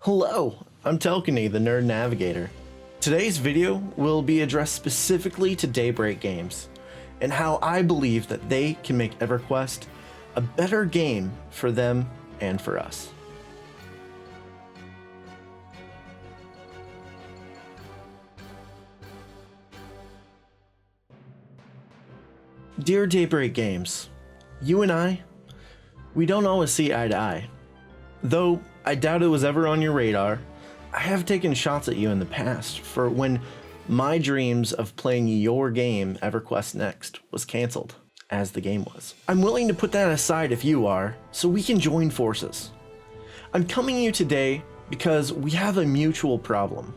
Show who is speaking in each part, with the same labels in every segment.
Speaker 1: Hello, I'm Telkany, the Nerd Navigator. Today's video will be addressed specifically to Daybreak games, and how I believe that they can make Everquest a better game for them and for us. Dear Daybreak Games, you and I, we don't always see eye to eye. Though I doubt it was ever on your radar, I have taken shots at you in the past for when my dreams of playing your game, Everquest Next, was cancelled, as the game was. I'm willing to put that aside if you are, so we can join forces. I'm coming to you today because we have a mutual problem.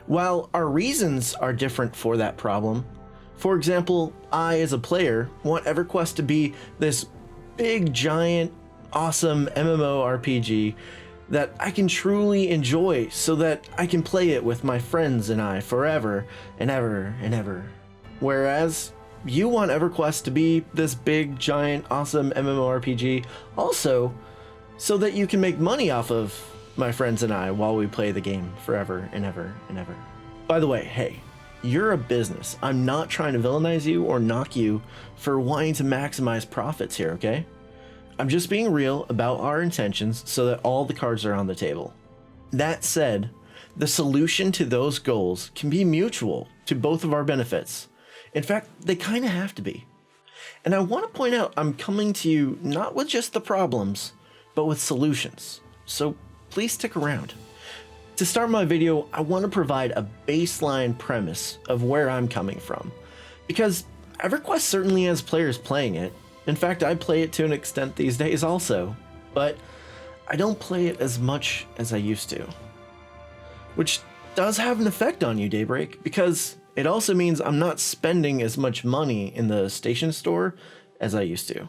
Speaker 1: While our reasons are different for that problem, for example, I as a player want Everquest to be this big, giant, awesome MMORPG that I can truly enjoy so that I can play it with my friends and I forever and ever and ever. Whereas you want Everquest to be this big, giant, awesome MMORPG also so that you can make money off of my friends and I while we play the game forever and ever and ever. By the way, hey, you're a business. I'm not trying to villainize you or knock you for wanting to maximize profits here, okay? I'm just being real about our intentions so that all the cards are on the table. That said, the solution to those goals can be mutual to both of our benefits. In fact, they kind of have to be. And I want to point out I'm coming to you not with just the problems, but with solutions. So please stick around. To start my video, I want to provide a baseline premise of where I'm coming from, because Everquest certainly has players playing it. In fact, I play it to an extent these days also, but I don't play it as much as I used to. Which does have an effect on you, Daybreak, because it also means I'm not spending as much money in the station store as I used to.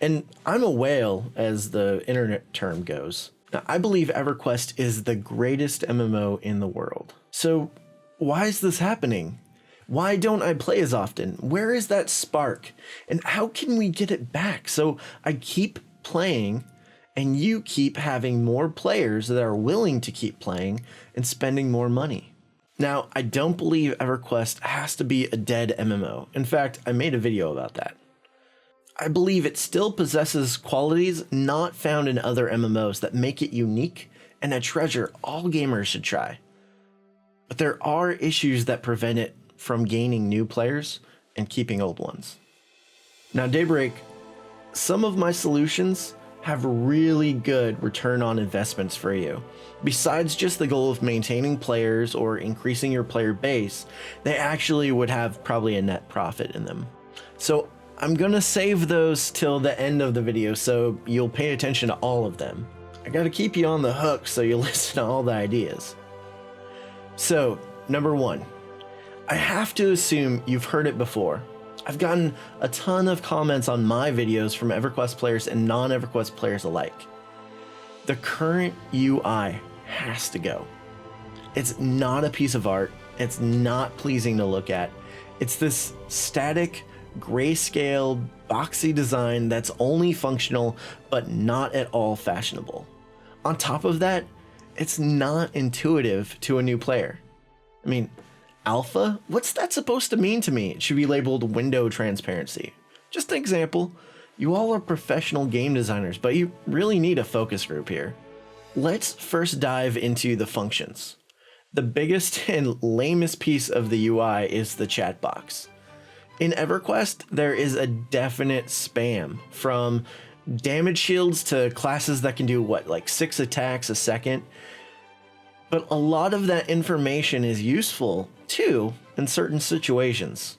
Speaker 1: And I'm a whale, as the internet term goes. Now, I believe Everquest is the greatest MMO in the world. So why is this happening? Why don't I play as often? Where is that spark? And how can we get it back so I keep playing and you keep having more players that are willing to keep playing and spending more money? Now, I don't believe Everquest has to be a dead MMO. In fact, I made a video about that. I believe it still possesses qualities not found in other MMOs that make it unique and a treasure all gamers should try. But there are issues that prevent it from gaining new players and keeping old ones. Now, Daybreak, some of my solutions have really good return on investments for you. Besides just the goal of maintaining players or increasing your player base, they actually would have probably a net profit in them. So I'm gonna save those till the end of the video so you'll pay attention to all of them. I gotta keep you on the hook so you listen to all the ideas. So, number one, I have to assume you've heard it before. I've gotten a ton of comments on my videos from Everquest players and non-Everquest players alike. The current UI has to go. It's not a piece of art. It's not pleasing to look at. It's this static, grayscale, boxy design that's only functional but not at all fashionable. On top of that, it's not intuitive to a new player. I mean, alpha? What's that supposed to mean to me? It should be labeled window transparency. Just an example. You all are professional game designers, but you really need a focus group here. Let's first dive into the functions. The biggest and lamest piece of the UI is the chat box. In Everquest, there is a definite spam, from damage shields to classes that can do what, like 6 attacks a second. But a lot of that information is useful too in certain situations.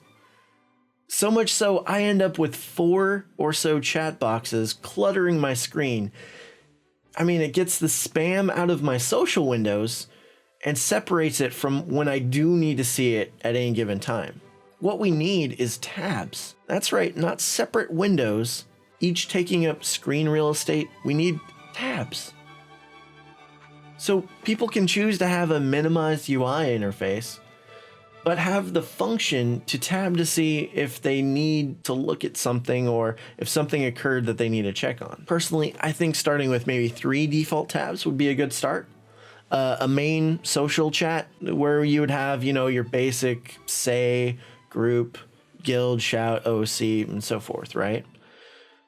Speaker 1: So much so, I end up with 4 or so chat boxes cluttering my screen. I mean, it gets the spam out of my social windows and separates it from when I do need to see it at any given time. What we need is tabs. That's right, not separate windows, each taking up screen real estate. We need tabs. So people can choose to have a minimized UI interface, but have the function to tab to see if they need to look at something or if something occurred that they need to check on. Personally, I think starting with maybe 3 default tabs would be a good start. a main social chat where you would have, your basic say, group, guild, shout, OC, and so forth, right?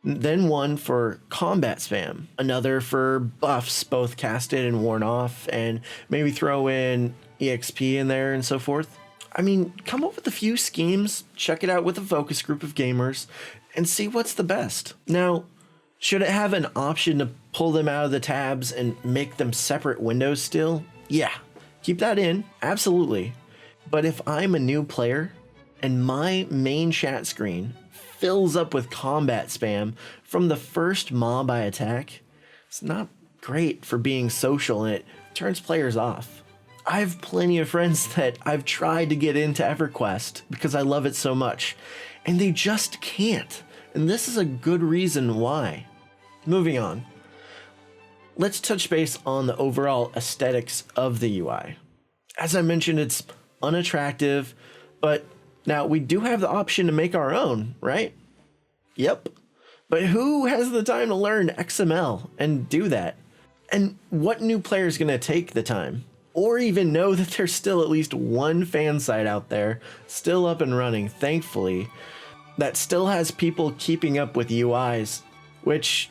Speaker 1: Then one for combat spam, another for buffs, both casted and worn off, and maybe throw in EXP in there and so forth. I mean, come up with a few schemes, check it out with a focus group of gamers, and see what's the best. Now, should it have an option to pull them out of the tabs and make them separate windows still? Yeah, keep that in, absolutely. But if I'm a new player and my main chat screen fills up with combat spam from the first mob I attack, it's not great for being social and it turns players off. I have plenty of friends that I've tried to get into Everquest because I love it so much, and they just can't. And this is a good reason why. Moving on. Let's touch base on the overall aesthetics of the UI. As I mentioned, it's unattractive, but now we do have the option to make our own, right? Yep. But who has the time to learn XML and do that? And what new player is going to take the time? Or even know that there's still at least one fan site out there, still up and running, thankfully, that still has people keeping up with UIs, which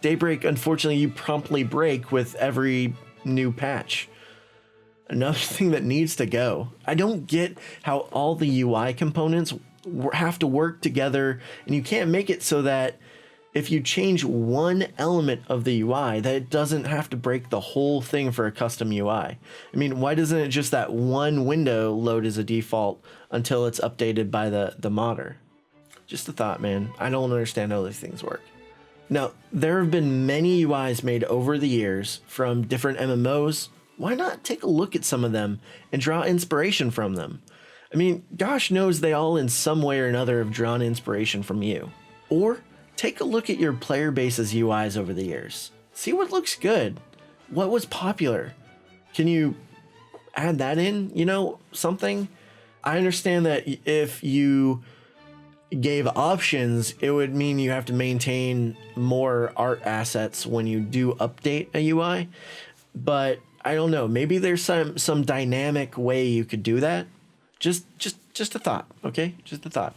Speaker 1: Daybreak, unfortunately, you promptly break with every new patch. Another thing that needs to go. I don't get how all the UI components have to work together, and you can't make it so that if you change one element of the UI, that it doesn't have to break the whole thing for a custom UI. I mean, why doesn't it just that one window load as a default until it's updated by the modder? Just a thought, man. I don't understand how these things work. Now, there have been many UIs made over the years from different MMOs. Why not take a look at some of them and draw inspiration from them? I mean, gosh knows they all in some way or another have drawn inspiration from you. Or take a look at your player base's UIs over the years. See what looks good. What was popular? Can you add that in? Something? I understand that if you gave options, it would mean you have to maintain more art assets when you do update a UI. But I don't know, maybe there's some dynamic way you could do that. Just a thought, okay? Just a thought.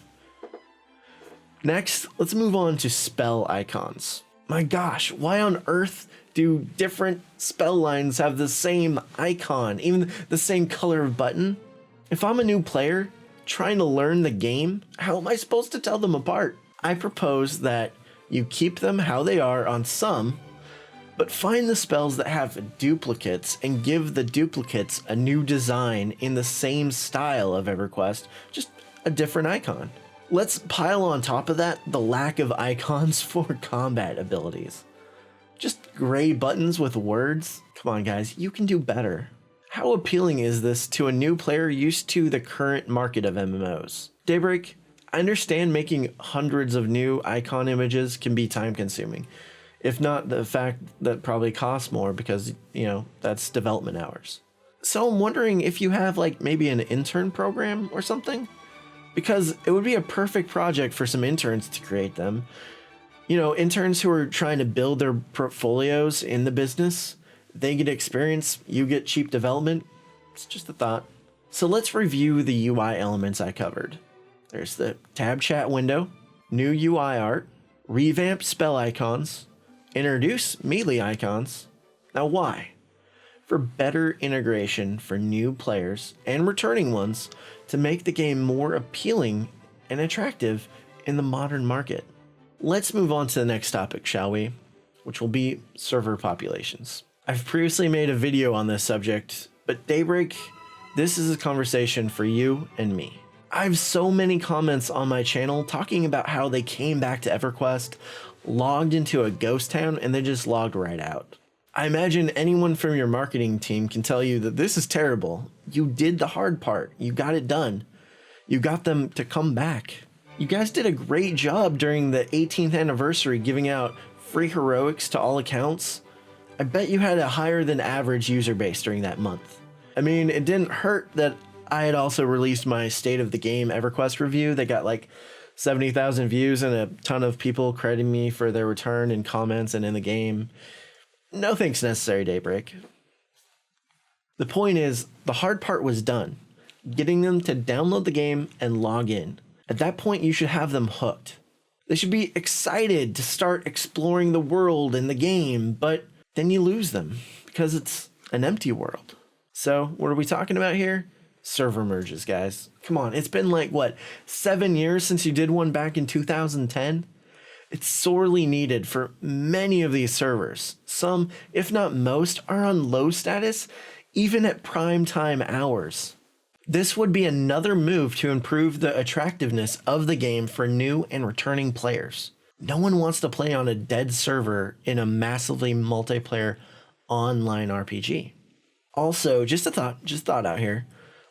Speaker 1: Next, let's move on to spell icons. My gosh, why on earth do different spell lines have the same icon, even the same color of button? If I'm a new player trying to learn the game, how am I supposed to tell them apart? I propose that you keep them how they are on some, but find the spells that have duplicates and give the duplicates a new design in the same style of Everquest, just a different icon. Let's pile on top of that the lack of icons for combat abilities. Just gray buttons with words? Come on guys, you can do better. How appealing is this to a new player used to the current market of MMOs? Daybreak, I understand making hundreds of new icon images can be time consuming. If not the fact that probably costs more because, that's development hours. So I'm wondering if you have maybe an intern program or something? Because it would be a perfect project for some interns to create them. Interns who are trying to build their portfolios in the business. They get experience, you get cheap development. It's just a thought. So let's review the UI elements I covered. There's the tab chat window, new UI art, revamp spell icons, introduce melee icons. Now why? For better integration for new players and returning ones to make the game more appealing and attractive in the modern market. Let's move on to the next topic, shall we? Which will be server populations. I've previously made a video on this subject, but Daybreak, this is a conversation for you and me. I have so many comments on my channel talking about how they came back to Everquest, logged into a ghost town, and then just logged right out. I imagine anyone from your marketing team can tell you that this is terrible. You did the hard part. You got it done. You got them to come back. You guys did a great job during the 18th anniversary giving out free heroics to all accounts. I bet you had a higher than average user base during that month. I mean, it didn't hurt that I had also released my State of the Game Everquest review that got 70,000 views and a ton of people crediting me for their return in comments and in the game. No thanks necessary, Daybreak. The point is, the hard part was done, getting them to download the game and log in. At that point, you should have them hooked. They should be excited to start exploring the world and the game, but then you lose them because it's an empty world. So what are we talking about here? Server merges, guys. Come on, it's been like, what, 7 years since you did one back in 2010? It's sorely needed for many of these servers. Some, if not most, are on low status, even at prime time hours. This would be another move to improve the attractiveness of the game for new and returning players. No one wants to play on a dead server in a massively multiplayer online RPG. Also, just a thought out here.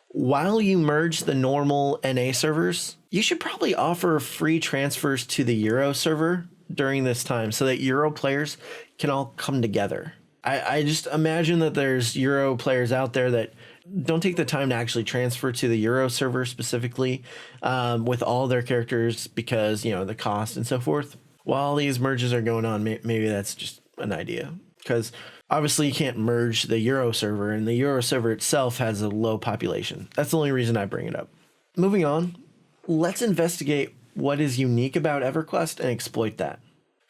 Speaker 1: While you merge the normal NA servers, you should probably offer free transfers to the Euro server during this time so that Euro players can all come together. I just imagine that there's Euro players out there that don't take the time to actually transfer to the Euro server specifically with all their characters because, you know, the cost and so forth. While these merges are going on, maybe that's just an idea, because obviously you can't merge the Euro server, and the Euro server itself has a low population. That's the only reason I bring it up. Moving on, let's investigate what is unique about Everquest and exploit that.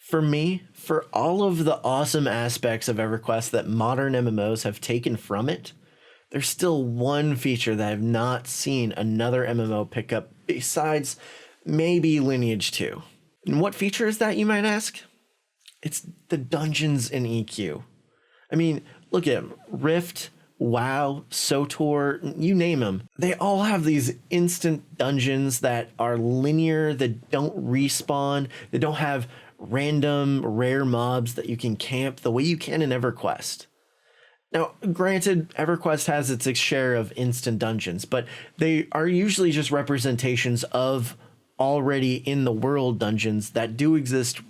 Speaker 1: For me, for all of the awesome aspects of Everquest that modern MMOs have taken from it, there's still one feature that I've not seen another MMO pick up besides maybe Lineage 2. And what feature is that, you might ask? It's the dungeons in EQ. I mean, look at them. Rift, WoW, SOTOR, you name them. They all have these instant dungeons that are linear, that don't respawn, they don't have random rare mobs that you can camp the way you can in Everquest. Now, granted, Everquest has its share of instant dungeons, but they are usually just representations of already in the world dungeons that do exist,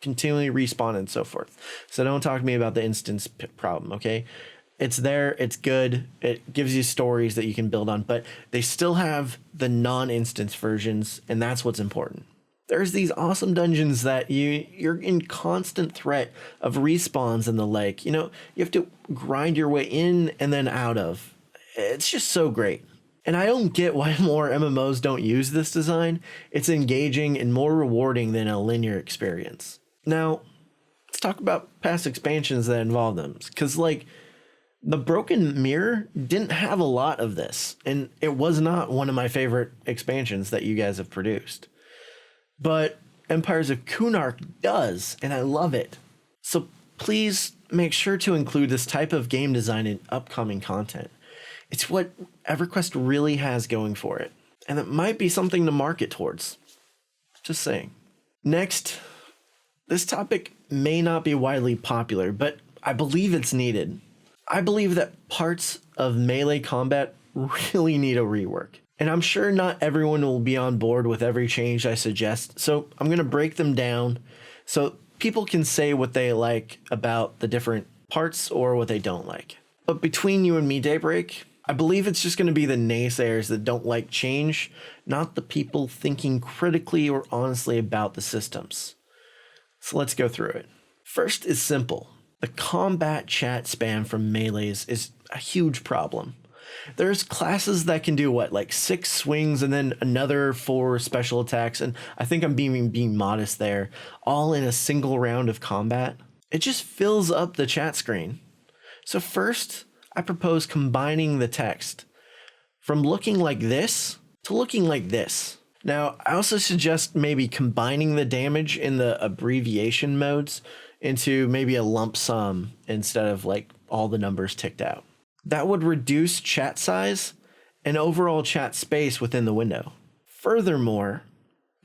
Speaker 1: continually respawn and so forth. So don't talk to me about the instance problem, okay? It's there, it's good, it gives you stories that you can build on, but they still have the non-instance versions, and that's what's important. There's these awesome dungeons that you're in constant threat of respawns and the like. You know, you have to grind your way in and then out of. It's just so great. And I don't get why more MMOs don't use this design. It's engaging and more rewarding than a linear experience. Now, let's talk about past expansions that involve them. Because, like, the Broken Mirror didn't have a lot of this. And it was not one of my favorite expansions that you guys have produced. But Empires of Kunark does, and I love it. So please make sure to include this type of game design in upcoming content. It's what Everquest really has going for it, and it might be something to market towards. Just saying. Next, this topic may not be widely popular, but I believe it's needed. I believe that parts of melee combat really need a rework. And I'm sure not everyone will be on board with every change I suggest, so I'm going to break them down so people can say what they like about the different parts or what they don't like. But between you and me, Daybreak, I believe it's just going to be the naysayers that don't like change, not the people thinking critically or honestly about the systems. So let's go through it. First is simple. The combat chat spam from melees is a huge problem. There's classes that can do what, like 6 swings and then another 4 special attacks, and I think I'm being modest there, all in a single round of combat. It just fills up the chat screen. So first, I propose combining the text from looking like this to looking like this. Now, I also suggest maybe combining the damage in the abbreviation modes into maybe a lump sum instead of like all the numbers ticked out. That would reduce chat size and overall chat space within the window. Furthermore,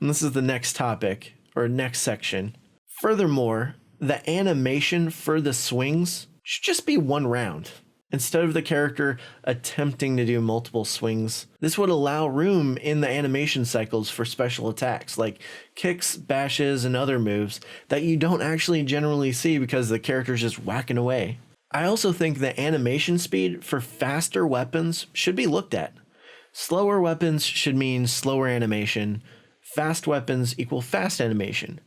Speaker 1: and this is the next topic or next section, furthermore, the animation for the swings should just be one round. Instead of the character attempting to do multiple swings, this would allow room in the animation cycles for special attacks like kicks, bashes, and other moves that you don't actually generally see because the character's just whacking away. I also think the animation speed for faster weapons should be looked at. Slower weapons should mean slower animation. Fast weapons equal fast animation.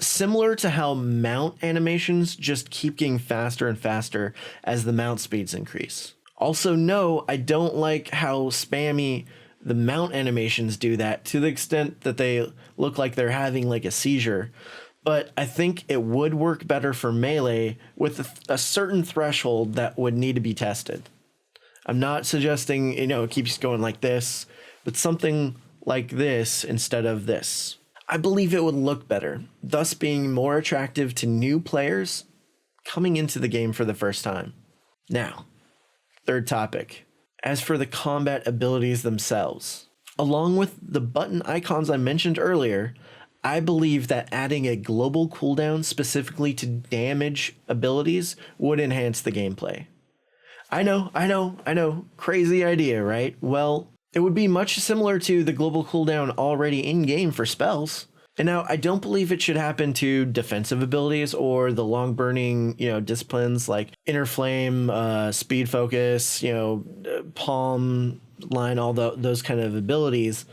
Speaker 1: Similar to how mount animations just keep getting faster and faster as the mount speeds increase. Also, no, I don't like how spammy the mount animations do that, to the extent that they look like they're having like a seizure. But I think it would work better for melee with a certain threshold that would need to be tested. I'm not suggesting, it keeps going like this, but something like this instead of this. I believe it would look better, thus being more attractive to new players coming into the game for the first time. Now, third topic. As for the combat abilities themselves, along with the button icons I mentioned earlier, I believe that adding a global cooldown specifically to damage abilities would enhance the gameplay. I know, crazy idea, right? Well, it would be much similar to the global cooldown already in-game for spells. And now, I don't believe it should happen to defensive abilities or the long burning, disciplines like Inner Flame, Speed Focus, Palm Line, all those kind of abilities.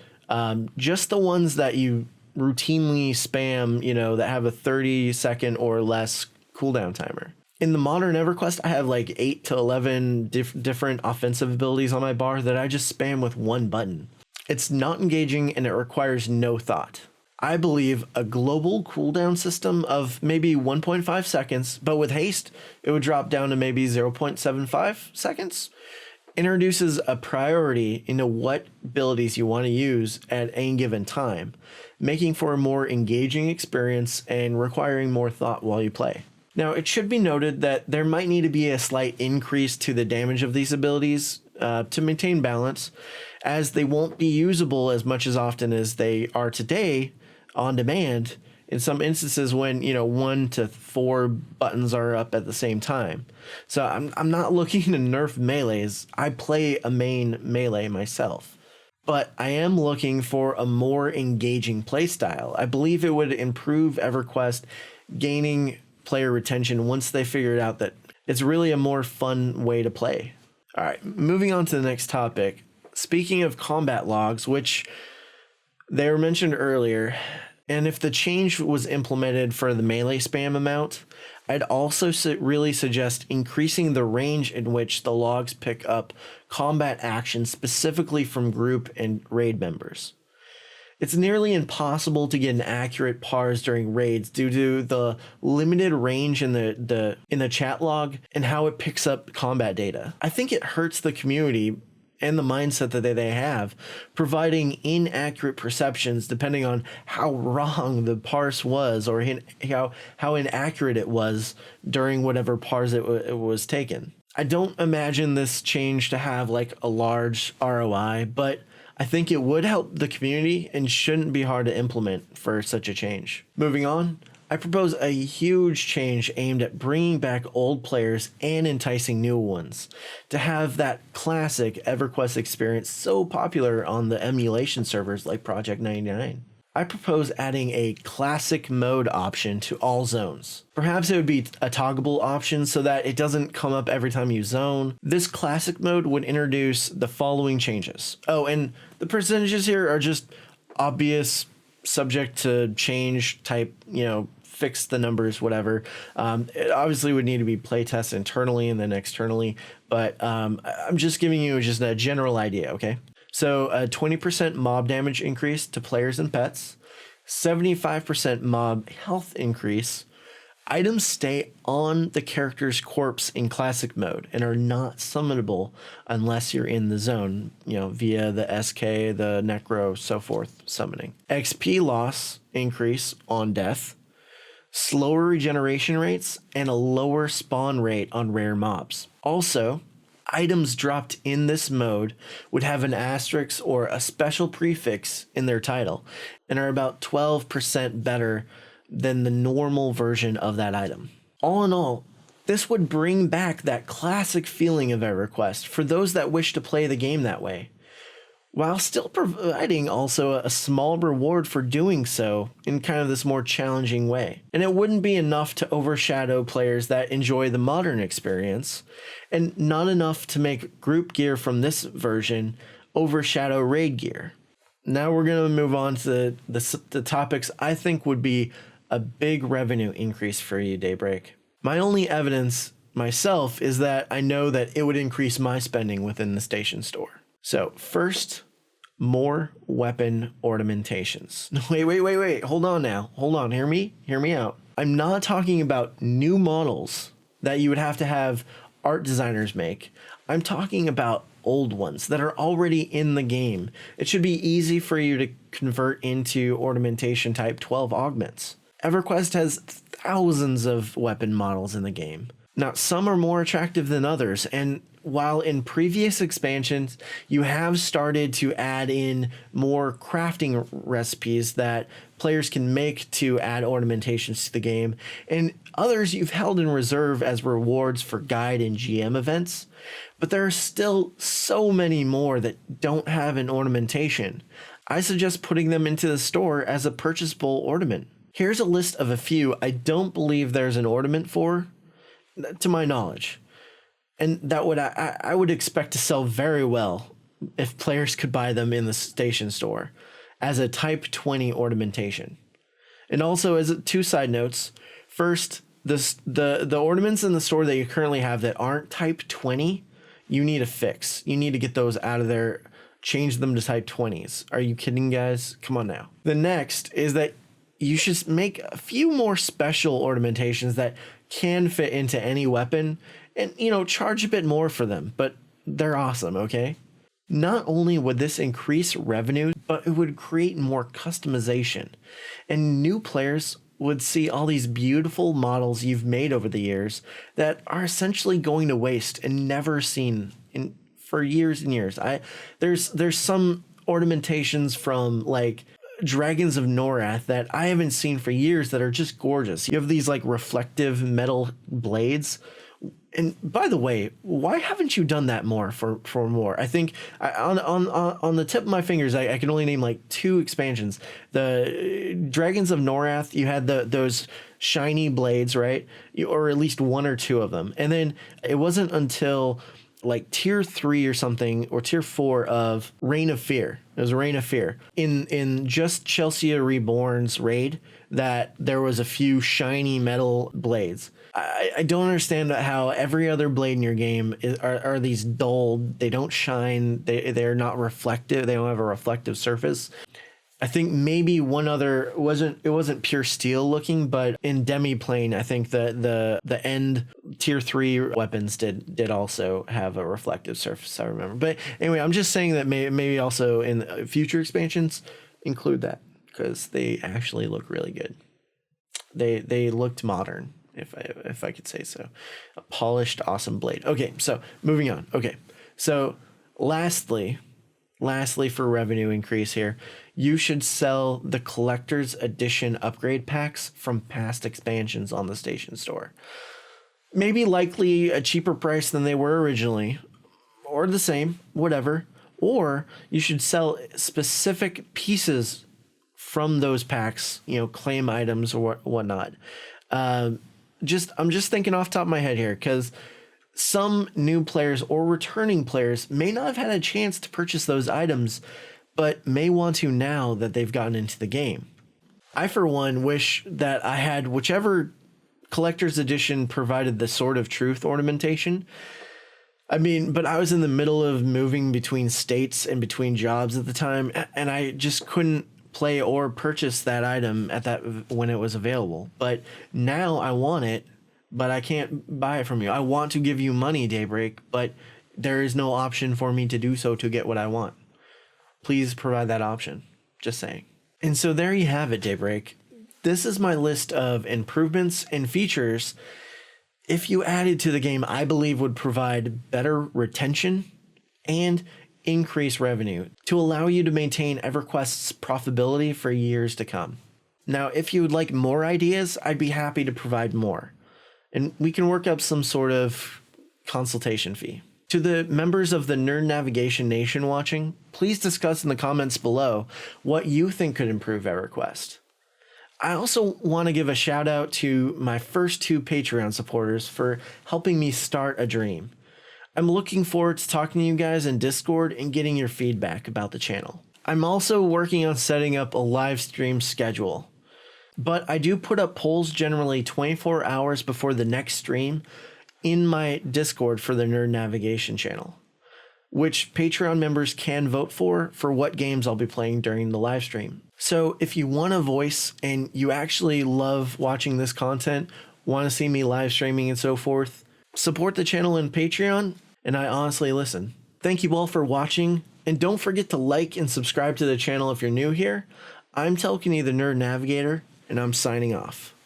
Speaker 1: Just the ones that you routinely spam, that have a 30-second or less cooldown timer. In the modern Everquest, I have like 8 to 11 different offensive abilities on my bar that I just spam with one button. It's not engaging and it requires no thought. I believe a global cooldown system of maybe 1.5 seconds, but with haste, it would drop down to maybe 0.75 seconds, introduces a priority into what abilities you want to use at any given time, making for a more engaging experience and requiring more thought while you play. Now, it should be noted that there might need to be a slight increase to the damage of these abilities to maintain balance, as they won't be usable as much as often as they are today on demand in some instances when 1 to 4 buttons are up at the same time. So I'm not looking to nerf melees. I play a main melee myself, but I am looking for a more engaging playstyle. I believe it would improve EverQuest gaining player retention once they figured out that it's really a more fun way to play. All right, moving on to the next topic. Speaking of combat logs, which they were mentioned earlier, and if the change was implemented for the melee spam amount, I'd also really suggest increasing the range in which the logs pick up combat action specifically from group and raid members. It's nearly impossible to get an accurate pars during raids due to the limited range in the chat log and how it picks up combat data. I think it hurts the community and the mindset that they have, providing inaccurate perceptions depending on how wrong the parse was or how inaccurate it was during whatever parse it was taken. I don't imagine this change to have like a large ROI, but I think it would help the community and shouldn't be hard to implement for such a change. Moving on, I propose a huge change aimed at bringing back old players and enticing new ones to have that classic EverQuest experience so popular on the emulation servers like Project 99. I propose adding a classic mode option to all zones. Perhaps it would be a toggleable option so that it doesn't come up every time you zone. This classic mode would introduce the following changes. Oh, and the percentages here are just obvious, subject to change type, fix the numbers, whatever. It obviously would need to be playtested internally and then externally, but I'm just giving you just a general idea, okay? So a 20% mob damage increase to players and pets, 75% mob health increase. Items stay on the character's corpse in classic mode and are not summonable unless you're in the zone, via the SK, the Necro, so forth summoning. XP loss increase on death, slower regeneration rates, and a lower spawn rate on rare mobs. Also, items dropped in this mode would have an asterisk or a special prefix in their title and are about 12% better than the normal version of that item. All in all, this would bring back that classic feeling of EverQuest for those that wish to play the game that way, while still providing also a small reward for doing so in kind of this more challenging way. And it wouldn't be enough to overshadow players that enjoy the modern experience, and not enough to make group gear from this version overshadow raid gear. Now we're going to move on to the topics I think would be a big revenue increase for you, Daybreak. My only evidence myself is that I know that it would increase my spending within the station store. So first, more weapon ornamentations. Wait. Hold on now. Hold on. Hear me out. I'm not talking about new models that you would have to have art designers make. I'm talking about old ones that are already in the game. It should be easy for you to convert into ornamentation type 12 augments. Everquest has thousands of weapon models in the game. Now, some are more attractive than others, and while in previous expansions you have started to add in more crafting recipes that players can make to add ornamentations to the game, and others you've held in reserve as rewards for guide and GM events, but there are still so many more that don't have an ornamentation. I suggest putting them into the store as a purchasable ornament. Here's a list of a few I don't believe there's an ornament for, to my knowledge. And that would I would expect to sell very well if players could buy them in the station store as a type 20 ornamentation. And also, as two side notes, first, the ornaments in the store that you currently have that aren't type 20, you need a fix. You need to get those out of there, change them to type 20s. Are you kidding, guys? Come on now. The next is that you should make a few more special ornamentations that can fit into any weapon and, charge a bit more for them, but they're awesome, okay? Not only would this increase revenue, but it would create more customization, and new players would see all these beautiful models you've made over the years that are essentially going to waste and never seen for years and years. There's some ornamentations from like Dragons of Norath that I haven't seen for years that are just gorgeous. You have these like reflective metal blades. And by the way, why haven't you done that more for more? I think on the tip of my fingers, I can only name like 2 expansions. The Dragons of Norath, you had those shiny blades, right? Or at least 1 or 2 of them. And then it wasn't until like tier 3 or something, or tier 4 of Reign of Fear. It was Reign of Fear. In just Chelsea Reborn's raid, that there was a few shiny metal blades. I don't understand how every other blade in your game are these dull. They don't shine. They're not reflective. They don't have a reflective surface. I think maybe one other wasn't pure steel looking, but in Demiplane, I think the end tier 3 weapons did also have a reflective surface, I remember. But anyway, I'm just saying that maybe also in future expansions include that, because they actually look really good. They looked modern, if I could say so. A polished, awesome blade. Okay, so moving on. Okay, so lastly for revenue increase here, you should sell the collector's edition upgrade packs from past expansions on the station store. Maybe likely a cheaper price than they were originally, or the same, whatever. Or you should sell specific pieces from those packs, claim items or whatnot. I'm just thinking off the top of my head here, because some new players or returning players may not have had a chance to purchase those items, but may want to now that they've gotten into the game. I, for one, wish that I had whichever collector's edition provided the Sword of Truth ornamentation. But I was in the middle of moving between states and between jobs at the time, and I just couldn't play or purchase that item when it was available. But now I want it, but I can't buy it from you. I want to give you money, Daybreak, but there is no option for me to do so to get what I want. Please provide that option. Just saying. And so there you have it, Daybreak. This is my list of improvements and features if you added to the game I believe would provide better retention and increase revenue to allow you to maintain EverQuest's profitability for years to come. Now, if you would like more ideas, I'd be happy to provide more, and we can work up some sort of consultation fee. To the members of the Nerd Navigation Nation watching, please discuss in the comments below what you think could improve EverQuest. I also want to give a shout out to my first 2 Patreon supporters for helping me start a dream. I'm looking forward to talking to you guys in Discord and getting your feedback about the channel. I'm also working on setting up a live stream schedule, but I do put up polls generally 24 hours before the next stream in my Discord for the Nerd Navigation channel, which Patreon members can vote for what games I'll be playing during the live stream. So if you want a voice and you actually love watching this content, want to see me live streaming and so forth, support the channel in Patreon, and I honestly listen. Thank you all for watching, and don't forget to like and subscribe to the channel if you're new here. I'm Telkeny the Nerd Navigator, and I'm signing off.